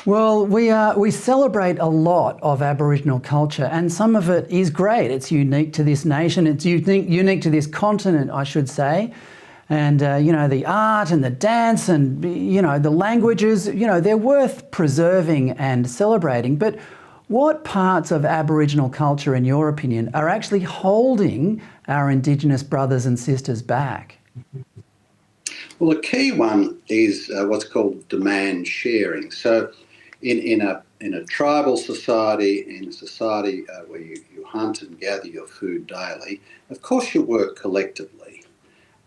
Well, we celebrate a lot of Aboriginal culture, and some of it is great. It's unique to this nation. It's unique to this continent, I should say. And the art and the dance and the languages, they're worth preserving and celebrating. But what parts of Aboriginal culture, in your opinion, are actually holding our Indigenous brothers and sisters back? Well, the key one is what's called demand sharing. So in a tribal society, in a society where you hunt and gather your food daily, of course you work collectively.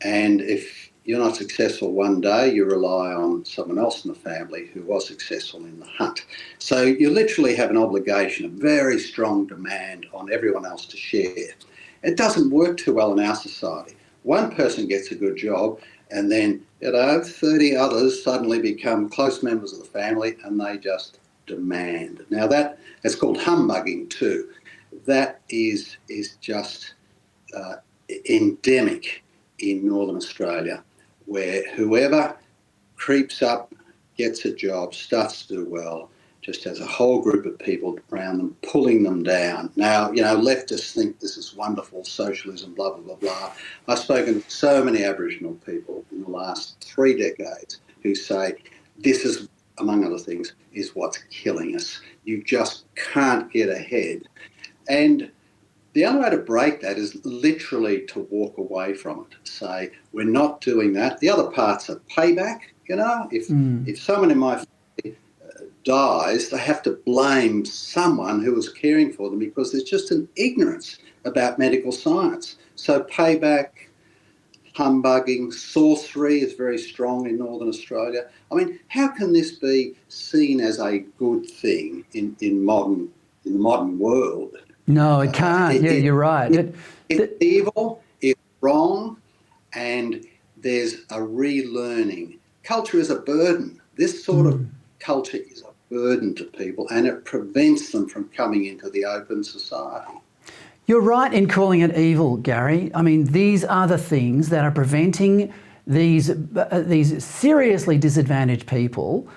And if you're not successful one day, you rely on someone else in the family who was successful in the hunt. So you literally have an obligation, a very strong demand on everyone else to share. It doesn't work too well in our society. One person gets a good job and then 30 others suddenly become close members of the family and they just demand. Now that's called humbugging too. That is just endemic in Northern Australia, where whoever creeps up, gets a job, starts to do well, just has a whole group of people around them pulling them down. Now, leftists think this is wonderful, socialism, blah, blah, blah, blah. I've spoken to so many Aboriginal people in the last 3 decades who say this is, among other things, is what's killing us. You just can't get ahead. And the only way to break that is literally to walk away from it, say, we're not doing that. The other parts are payback. If someone in my family dies, they have to blame someone who was caring for them because there's just an ignorance about medical science. So payback, humbugging, sorcery is very strong in Northern Australia. I mean, how can this be seen as a good thing in the modern world? No, it can't. You're right. It's evil, it's wrong, and there's a relearning. Culture is a burden. This sort of culture is a burden to people and it prevents them from coming into the open society. You're right in calling it evil, Gary. I mean, these are the things that are preventing these seriously disadvantaged people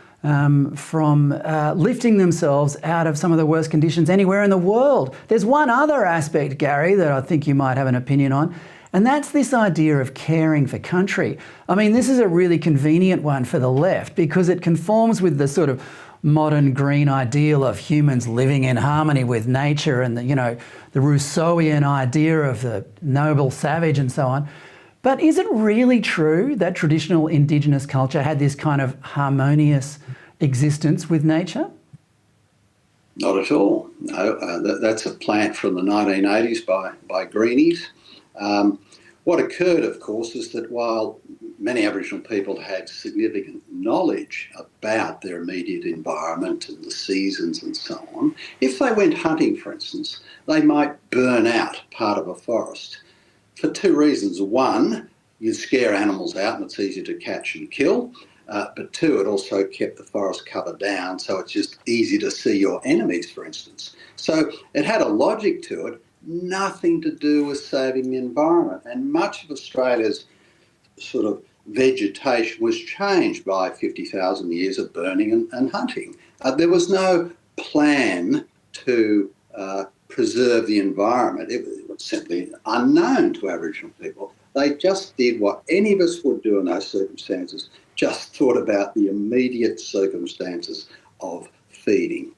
from lifting themselves out of some of the worst conditions anywhere in the world. There's one other aspect, Gary, that I think you might have an opinion on, and that's this idea of caring for country. I mean, this is a really convenient one for the left because it conforms with the sort of modern green ideal of humans living in harmony with nature and the Rousseauian idea of the noble savage and so on. But is it really true that traditional Indigenous culture had this kind of harmonious existence with nature? Not at all. No, that's a plant from the 1980s by Greenies. What occurred, of course, is that while many Aboriginal people had significant knowledge about their immediate environment and the seasons and so on, if they went hunting, for instance, they might burn out part of a forest for 2 reasons. One, you scare animals out and it's easier to catch and kill. But 2, it also kept the forest cover down, so it's just easy to see your enemies, for instance. So it had a logic to it, nothing to do with saving the environment. And much of Australia's sort of vegetation was changed by 50,000 years of burning and hunting. There was no plan to preserve the environment. It was simply unknown to Aboriginal people. They just did what any of us would do in those circumstances, just thought about the immediate circumstances of feeding.